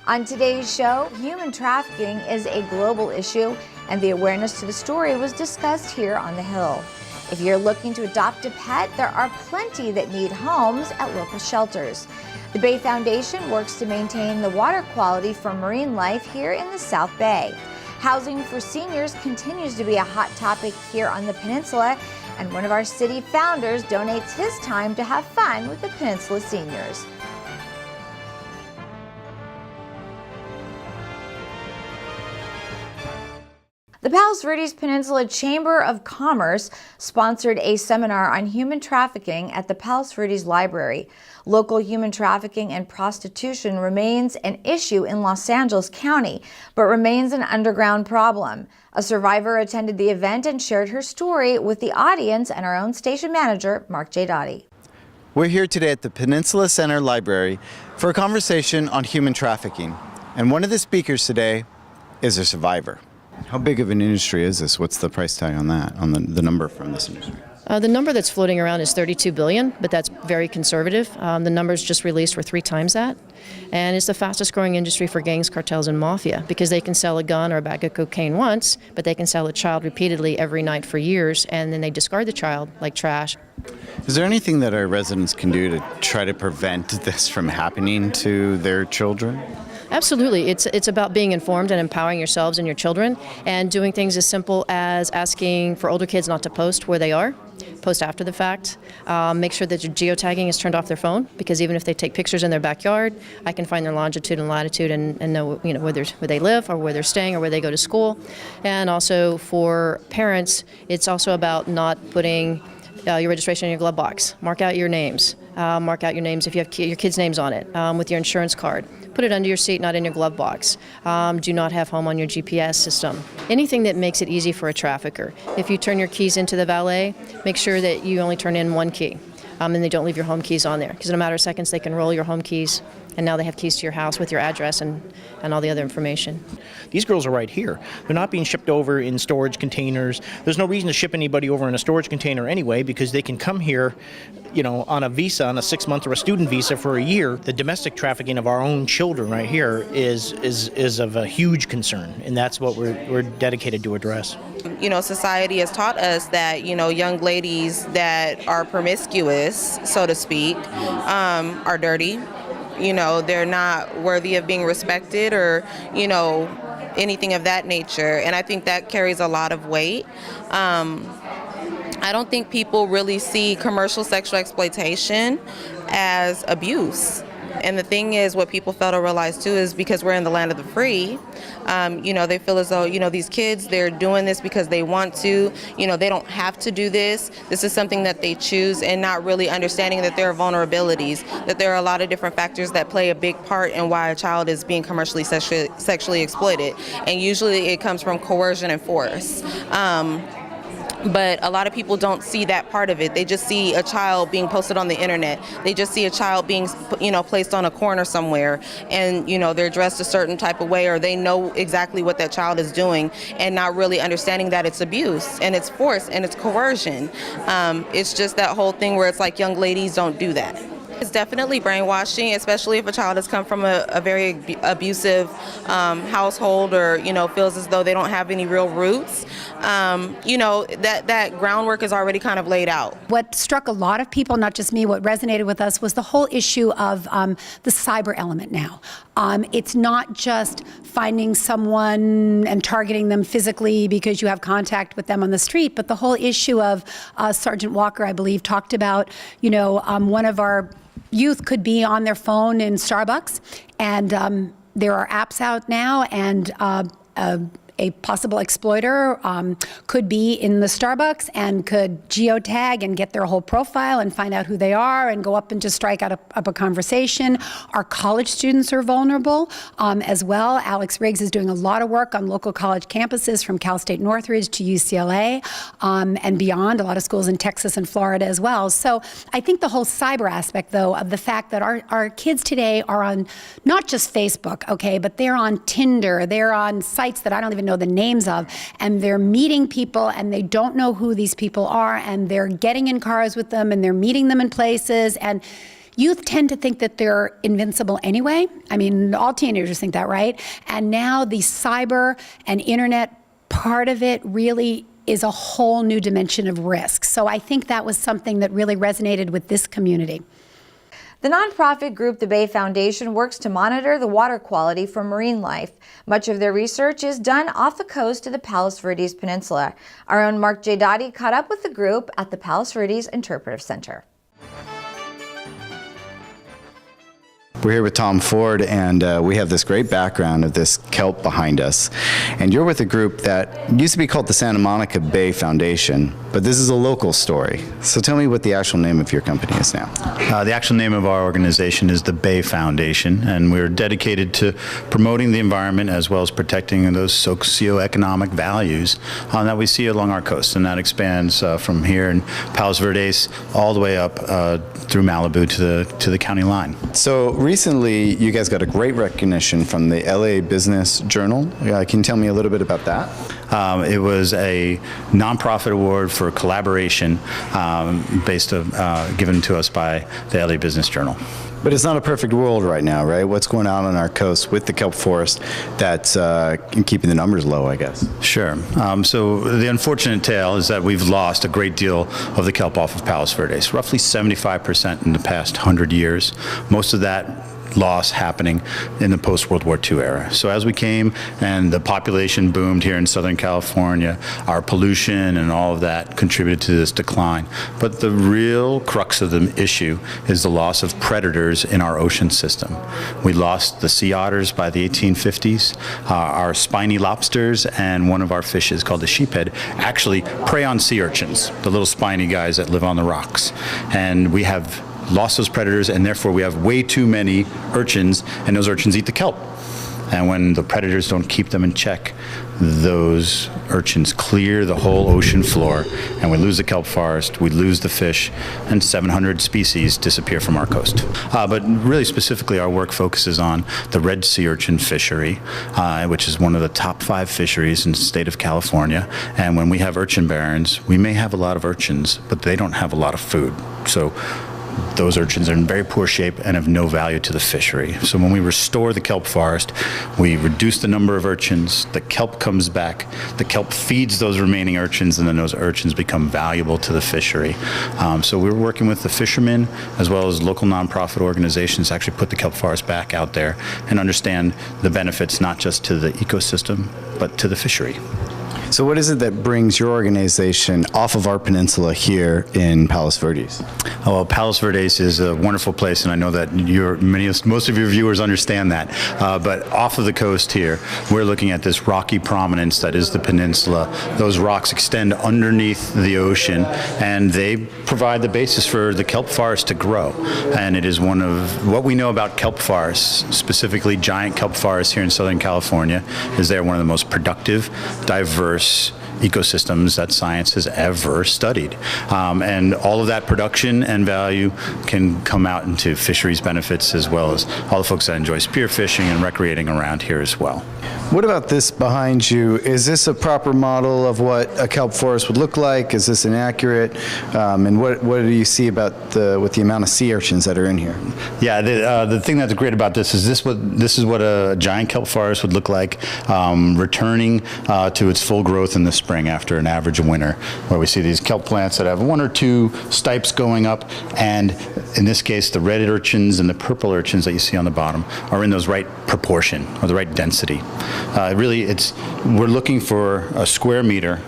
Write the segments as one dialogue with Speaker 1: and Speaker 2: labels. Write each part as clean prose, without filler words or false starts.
Speaker 1: On today's show, human trafficking is a global issue, and the awareness to the story was discussed here on the Hill. If you're looking to adopt a pet, there are plenty that need homes at local shelters. The Bay Foundation works to maintain the water quality for marine life here in the South Bay. Housing for seniors continues to be a hot topic here on the peninsula, and one of our city founders donates his time to have fun with the Peninsula seniors. The Palos Verdes Peninsula Chamber of Commerce sponsored a seminar on human trafficking at the Palos Verdes Library. Local human trafficking and prostitution remains an issue in Los Angeles County, but remains an underground problem. A survivor attended the event and shared her story with the audience and our own station manager, Mark J. Dottie.
Speaker 2: We're here today at the Peninsula Center Library for a conversation on human trafficking. And one of the speakers today is a survivor. How big of an industry is this? What's the price tag on that, on the number from this industry?
Speaker 3: The number that's floating around is $32 billion, but that's very conservative. The numbers just released were 3 times that. And it's the fastest growing industry for gangs, cartels, and mafia, because they can sell a gun or a bag of cocaine once, but they can sell a child repeatedly every night for years, and then they discard the child like trash.
Speaker 2: Is there anything that our residents can do to try to prevent this from happening to their children?
Speaker 3: Absolutely. It's about being informed and empowering yourselves and your children, and doing things as simple as asking for older kids not to post where they are, post after the fact. Make sure that your geotagging is turned off their phone, because even if they take pictures in their backyard, I can find their longitude and latitude and know where they live or where they're staying or where they go to school. And also for parents, it's also about not putting your registration in your glove box. Mark out your names. Mark out your names if you have your kids' names on it with your insurance card. Put it under your seat, not in your glove box. Do not have home on your GPS system. Anything that makes it easy for a trafficker. If you turn your keys into the valet, make sure that you only turn in 1 key. And they don't leave your home keys on there, because in a matter of seconds they can roll your home keys, and now they have keys to your house with your address and all the other information.
Speaker 4: These girls are right here. They're not being shipped over in storage containers. There's no reason to ship anybody over in a storage container anyway, because they can come here, on a visa, on a 6-month or a student visa for a year. The domestic trafficking of our own children right here is of a huge concern, and that's what we're dedicated to address.
Speaker 5: Society has taught us that, young ladies that are promiscuous, so to speak, are dirty. They're not worthy of being respected or, anything of that nature. And I think that carries a lot of weight. I don't think people really see commercial sexual exploitation as abuse. And the thing is, what people fail to realize too is, because we're in the land of the free, they feel as though, these kids, they're doing this because they want to, they don't have to do this. This is something that they choose, and not really understanding that there are vulnerabilities, that there are a lot of different factors that play a big part in why a child is being commercially sexually exploited. And usually it comes from coercion and force. But a lot of people don't see that part of it. They just see a child being posted on the internet. They just see a child being, placed on a corner somewhere, and, they're dressed a certain type of way, or they know exactly what that child is doing, and not really understanding that it's abuse and it's force and it's coercion. It's just that whole thing where it's like, young ladies, don't do that. It's definitely brainwashing, especially if a child has come from a very abusive household, or feels as though they don't have any real roots. That groundwork is already kind of laid out.
Speaker 6: What struck a lot of people, not just me, what resonated with us was the whole issue of the cyber element now. It's not just finding someone and targeting them physically because you have contact with them on the street, but the whole issue of Sergeant Walker, I believe, talked about, one of our youth could be on their phone in Starbucks, and there are apps out now, and a possible exploiter could be in the Starbucks and could geotag and get their whole profile and find out who they are and go up and just strike up a conversation. Our college students are vulnerable as well. Alex Riggs is doing a lot of work on local college campuses from Cal State Northridge to UCLA and beyond, a lot of schools in Texas and Florida as well. So I think the whole cyber aspect, though, of the fact that our kids today are on not just Facebook, okay, but they're on Tinder, they're on sites that I don't even know the names of, and they're meeting people and they don't know who these people are, and they're getting in cars with them and they're meeting them in places, and youth tend to think that they're invincible anyway. I mean, all teenagers think that, right? And now the cyber and internet part of it really is a whole new dimension of risk. So I think that was something that really resonated with this community.
Speaker 1: The nonprofit group, the Bay Foundation, works to monitor the water quality for marine life. Much of their research is done off the coast of the Palos Verdes Peninsula. Our own Mark J. Dottie caught up with the group at the Palos Verdes Interpretive Center.
Speaker 2: We're here with Tom Ford, and we have this great background of this kelp behind us. And you're with a group that used to be called the Santa Monica Bay Foundation, but this is a local story. So tell me what the actual name of your company is now.
Speaker 7: The actual name of our organization is the Bay Foundation, and we're dedicated to promoting the environment as well as protecting those socioeconomic values that we see along our coast. And that expands from here in Palos Verdes all the way up through Malibu to the county line.
Speaker 2: So recently, you guys got a great recognition from the LA Business Journal. Can you tell me a little bit about that?
Speaker 7: It was a nonprofit award for collaboration given to us by the LA Business Journal.
Speaker 2: But it's not a perfect world right now, right? What's going on our coast with the kelp forest that's keeping the numbers low, I guess?
Speaker 7: Sure. So the unfortunate tale is that we've lost a great deal of the kelp off of Palos Verdes, roughly 75% in the past 100 years. Most of that loss happening in the post-World War II era. So as we came and the population boomed here in Southern California, our pollution and all of that contributed to this decline. But the real crux of the issue is the loss of predators in our ocean system. We lost the sea otters by the 1850s, our spiny lobsters, and one of our fishes called the sheephead actually prey on sea urchins, the little spiny guys that live on the rocks. And we have lost those predators, and therefore we have way too many urchins, and those urchins eat the kelp. And when the predators don't keep them in check, those urchins clear the whole ocean floor, and we lose the kelp forest, we lose the fish, and 700 species disappear from our coast. But really specifically, our work focuses on the red sea urchin fishery, which is one of the top 5 fisheries in the state of California. And when we have urchin barrens, we may have a lot of urchins, but they don't have a lot of food. So those urchins are in very poor shape and have no value to the fishery. So when we restore the kelp forest, we reduce the number of urchins, the kelp comes back, the kelp feeds those remaining urchins, and then those urchins become valuable to the fishery. So we're working with the fishermen as well as local nonprofit organizations to actually put the kelp forest back out there and understand the benefits not just to the ecosystem, but to the fishery.
Speaker 2: So what is it that brings your organization off of our peninsula here in Palos Verdes?
Speaker 7: Oh, well, Palos Verdes is a wonderful place, and I know that most of your viewers understand that. But off of the coast here, we're looking at this rocky prominence that is the peninsula. Those rocks extend underneath the ocean, and they provide the basis for the kelp forest to grow. And it is one of what we know about kelp forests, specifically giant kelp forests here in Southern California, is they're one of the most productive, diverse ecosystems that science has ever studied. And all of that production and value can come out into fisheries benefits, as well as all the folks that enjoy spearfishing and recreating around here as well.
Speaker 2: What about this behind you? Is this a proper model of what a kelp forest would look like? Is this inaccurate? And what do you see about with the amount of sea urchins that are in here?
Speaker 7: Yeah, the thing that's great about this is what a giant kelp forest would look like, returning to its full growth in the spring after an average winter, where we see these kelp plants that have 1 or 2 stipes going up, and in this case, the red urchins and the purple urchins that you see on the bottom are in those right proportion or the right density. We're looking for a square meter,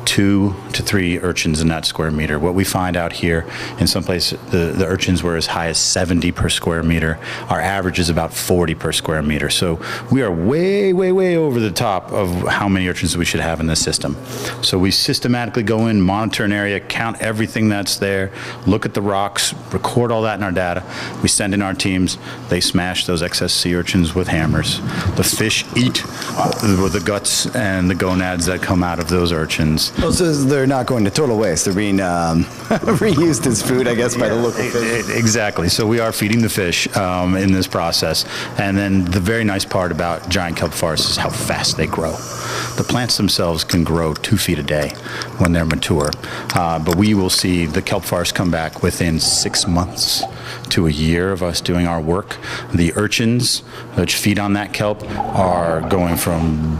Speaker 7: 2 to 3 urchins in that square meter. What we find out here, in some places, the urchins were as high as 70 per square meter. Our average is about 40 per square meter. So we are way, way, way over the top of how many urchins we should have in the system. So we systematically go in, monitor an area, count everything that's there, look at the rocks, record all that in our data. We send in our teams. They smash those excess sea urchins with hammers. The fish eat the guts and the gonads that come out of those urchins.
Speaker 2: Oh, so they're not going to total waste. They're being reused as food, I guess, by the local fish.
Speaker 7: Exactly. So we are feeding the fish in this process. And then the very nice part about giant kelp forests is how fast they grow. The plants themselves can grow 2 feet a day when they're mature. But we will see the kelp forest come back within 6 months to a year of us doing our work. The urchins which feed on that kelp are going from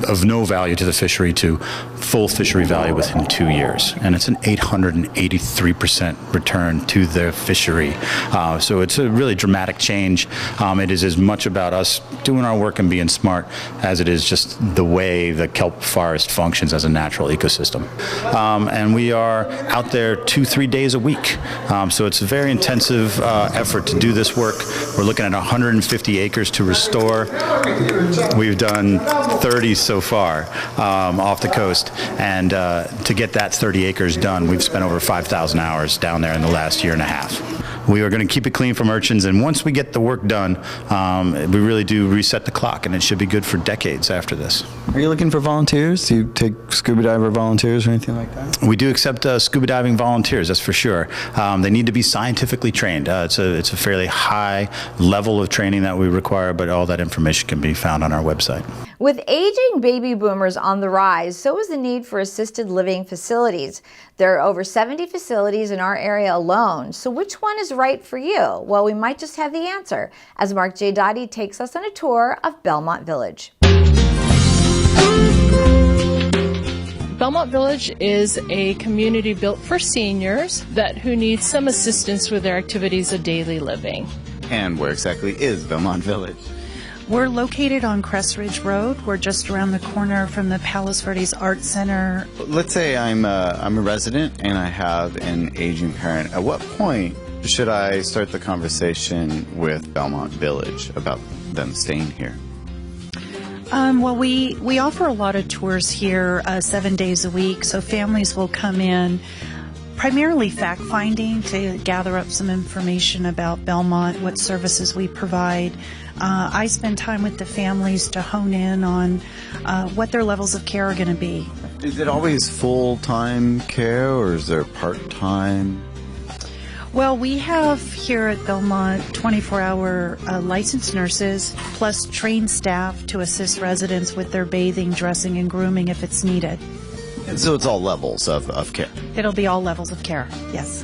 Speaker 7: of no value to the fishery to full fishery value within 2 years. And it's an 883% return to the fishery. So it's a really dramatic change. It is as much about us doing our work and being smart as it is just the way the kelp forest functions as a natural ecosystem. And we are out there 2-3 days a week. So it's a very intensive effort to do this work. We're looking at 150 acres to restore. We've done 30 so far off the coast. And to get that 30 acres done, we've spent over 5,000 hours down there in the last year and a half. We are going to keep it clean from urchins, and once we get the work done, we really do reset the clock, and it should be good for decades after this.
Speaker 2: Are you looking for volunteers? Do you take scuba diver volunteers or anything like that?
Speaker 7: We do accept scuba diving volunteers, that's for sure. They need to be scientifically trained. It's a fairly high level of training that we require, but all that information can be found on our website.
Speaker 1: With aging baby boomers on the rise, so is the need for assisted living facilities. There are over 70 facilities in our area alone. So which one is right for you? Well, we might just have the answer as Mark J. Dottie takes us on a tour of Belmont Village.
Speaker 8: Belmont Village is a community built for seniors who need some assistance with their activities of daily living.
Speaker 2: And where exactly is Belmont Village?
Speaker 9: We're located on Crest Ridge Road. We're just around the corner from the Palos Verdes Art Center.
Speaker 2: Let's say I'm a resident and I have an aging parent. At what point should I start the conversation with Belmont Village about them staying here?
Speaker 9: Well, we offer a lot of tours here 7 days a week, so families will come in primarily fact-finding to gather up some information about Belmont, what services we provide. I spend time with the families to hone in on what their levels of care are going to be.
Speaker 2: Is it always full-time care or is there part-time?
Speaker 9: Well, we have here at Belmont 24-hour licensed nurses plus trained staff to assist residents with their bathing, dressing, and grooming if it's needed.
Speaker 2: And so it's all levels of care?
Speaker 9: It'll be all levels of care, yes.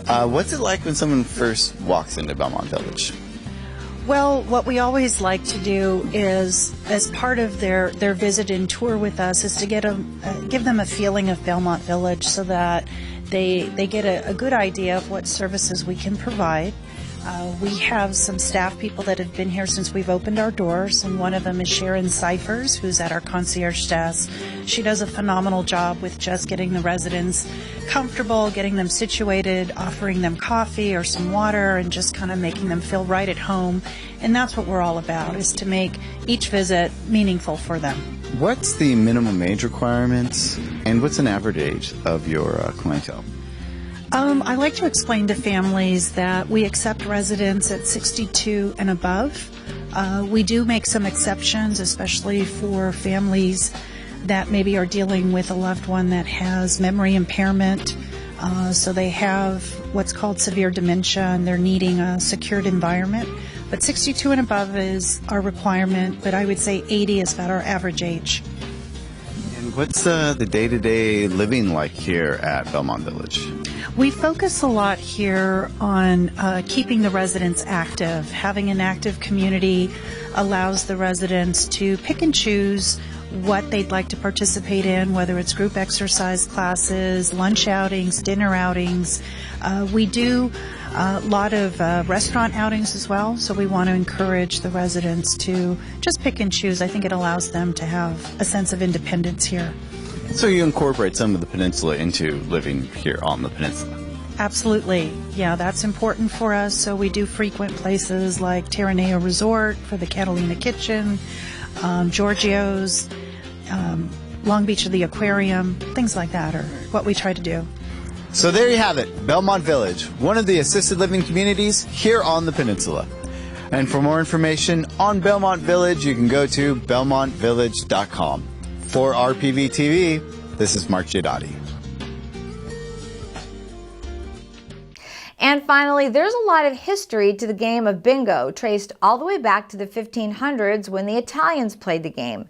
Speaker 2: What's it like when someone first walks into Belmont Village?
Speaker 9: Well, what we always like to do is, as part of their visit and tour with us, is to give them a feeling of Belmont Village so that they get a good idea of what services we can provide. We have some staff people that have been here since we've opened our doors, and one of them is Sharon Cyphers, who's at our concierge desk. She does a phenomenal job with just getting the residents comfortable, getting them situated, offering them coffee or some water, and just kind of making them feel right at home. And that's what we're all about, is to make each visit meaningful for them.
Speaker 2: What's the minimum age requirements, and what's an average age of your clientele?
Speaker 9: I like to explain to families that we accept residents at 62 and above. We do make some exceptions, especially for families that maybe are dealing with a loved one that has memory impairment. So they have what's called severe dementia and they're needing a secured environment. But 62 and above is our requirement, but I would say 80 is about our average age.
Speaker 2: And what's the day-to-day living like here at Belmont Village?
Speaker 9: We focus a lot here on keeping the residents active. Having an active community allows the residents to pick and choose what they'd like to participate in, whether it's group exercise classes, lunch outings, dinner outings. We do a lot of restaurant outings as well, so we want to encourage the residents to just pick and choose. I think it allows them to have a sense of independence here.
Speaker 2: So you incorporate some of the peninsula into living here on the peninsula?
Speaker 9: Absolutely. Yeah, that's important for us. So we do frequent places like Terraneo Resort for the Catalina Kitchen, Giorgio's, Long Beach of the Aquarium, things like that are what we try to do.
Speaker 2: So there you have it, Belmont Village, one of the assisted living communities here on the peninsula. And for more information on Belmont Village, you can go to belmontvillage.com. For RPV TV, this is Mark J. Dottie.
Speaker 1: And And finally, there's a lot of history to the game of bingo, traced all the way back to the 1500s when the Italians played the game.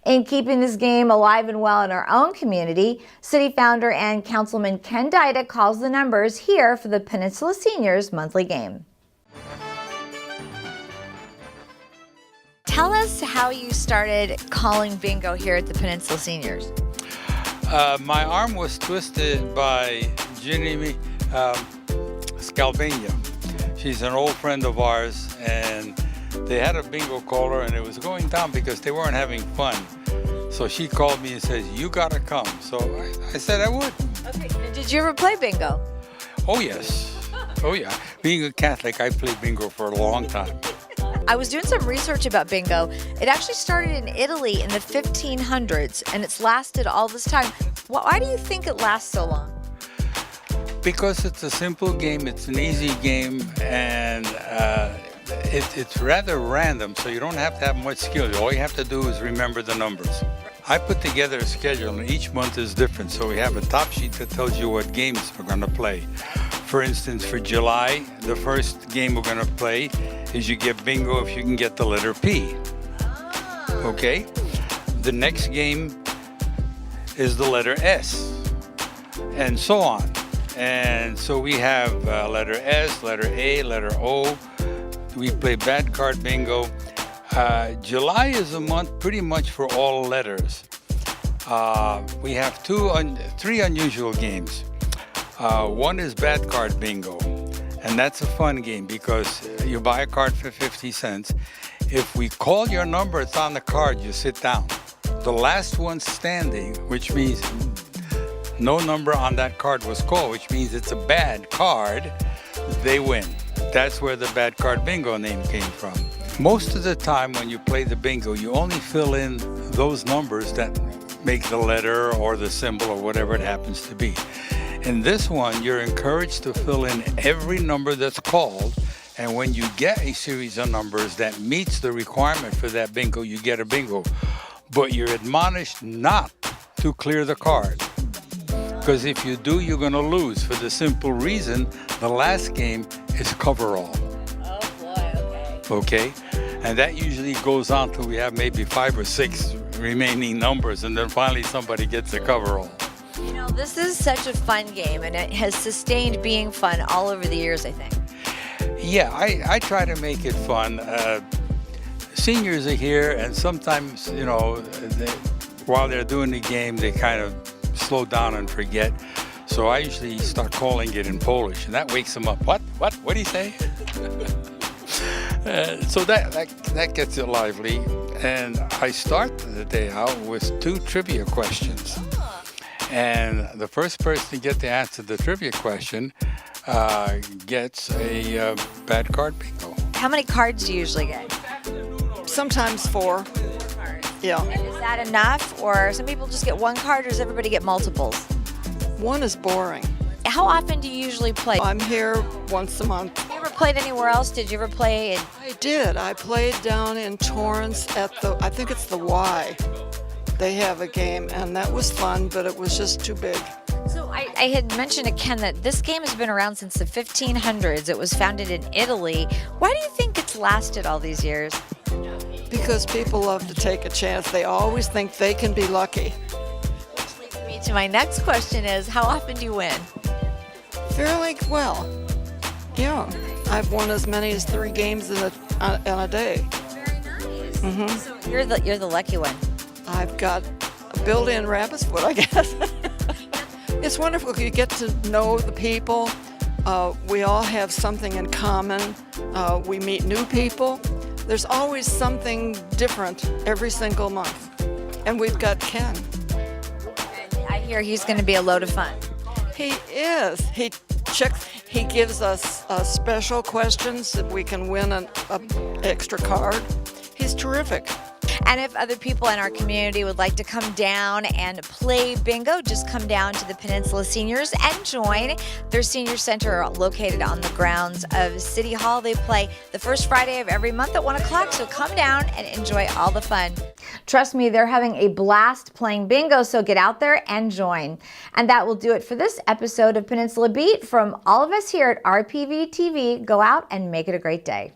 Speaker 1: In keeping this game alive and well in our own community, city founder and councilman Ken Dyda calls the numbers here for the Peninsula Seniors monthly game. Tell us how you started calling bingo here at the Peninsula Seniors.
Speaker 10: My arm was twisted by Ginny Scalvania. She's an old friend of ours, and they had a bingo caller, and it was going down because they weren't having fun. So she called me and said, "You gotta come." So I said I would.
Speaker 1: Okay. Did you ever play bingo?
Speaker 10: Oh yes. Oh yeah. Being a Catholic, I played bingo for a long time.
Speaker 1: I was doing some research about bingo. It actually started in Italy in the 1500s, and it's lasted all this time. Why do you think it lasts so long?
Speaker 10: Because it's a simple game, it's an easy game, and it's rather random, so you don't have to have much skill. All you have to do is remember the numbers. I put together a schedule, and each month is different, so we have a top sheet that tells you what games we're going to play. For instance, for July, the first game we're going to play is you get bingo if you can get the letter P. Okay? The next game is the letter S, and so on. And so we have letter S, letter A, letter O. We play bad card bingo. July is a month pretty much for all letters. We have three unusual games. One is bad card bingo, and that's a fun game because you buy a card for 50 cents. If we call your number, it's on the card, you sit down. The last one standing, which means no number on that card was called, which means it's a bad card, they win. That's where the bad card bingo name came from. Most of the time when you play the bingo, you only fill in those numbers that make the letter or the symbol or whatever it happens to be. In this one, you're encouraged to fill in every number that's called, and when you get a series of numbers that meets the requirement for that bingo, you get a bingo. But you're admonished not to clear the card, because if you do, you're going to lose, for the simple reason the last game is coverall.
Speaker 1: Oh boy, okay.
Speaker 10: Okay? And that usually goes on till we have maybe 5 or 6 remaining numbers, and then finally somebody gets a coverall.
Speaker 1: You know, this is such a fun game, and it has sustained being fun all over the years, I think.
Speaker 10: Yeah, I try to make it fun. Seniors are here, and sometimes, you know, while they're doing the game, they kind of slow down and forget. So I usually start calling it in Polish, and that wakes them up. What do you say? So that gets it lively. And I start the day out with 2 trivia questions. And the first person to get the answer to the trivia question gets a bad card bingo.
Speaker 1: How many cards do you usually get?
Speaker 11: Sometimes 4. Yeah.
Speaker 1: And is that enough, or some people just get 1 card, or does everybody get multiples?
Speaker 11: 1 is boring.
Speaker 1: How often do you usually play?
Speaker 11: I'm here once a month.
Speaker 1: Have you ever played anywhere else? Did you ever play in...
Speaker 11: I did. I played down in Torrance at I think it's the Y. They have a game, and that was fun, but it was just too big.
Speaker 1: So I had mentioned to Ken that this game has been around since the 1500s. It was founded in Italy. Why do you think it's lasted all these years?
Speaker 11: Because people love to take a chance. They always think they can be lucky.
Speaker 1: Which leads me to my next question is, how often do you win?
Speaker 11: Fairly well. Yeah. I've won as many as 3 games in a day.
Speaker 1: Very nice.
Speaker 11: Mm-hmm.
Speaker 1: So you're the lucky one.
Speaker 11: I've got a built-in rabbit's foot, I guess. It's wonderful. You get to know the people. We all have something in common. We meet new people. There's always something different every single month. And we've got Ken.
Speaker 1: And I hear he's going to be a load of fun.
Speaker 11: He is. He gives us special questions that we can win an extra card. He's terrific.
Speaker 1: And if other people in our community would like to come down and play bingo, just come down to the Peninsula Seniors and join their senior center located on the grounds of City Hall. They play the first Friday of every month at 1 o'clock, so come down and enjoy all the fun. Trust me, they're having a blast playing bingo, so get out there and join. And that will do it for this episode of Peninsula Beat. From all of us here at RPV TV, go out and make it a great day.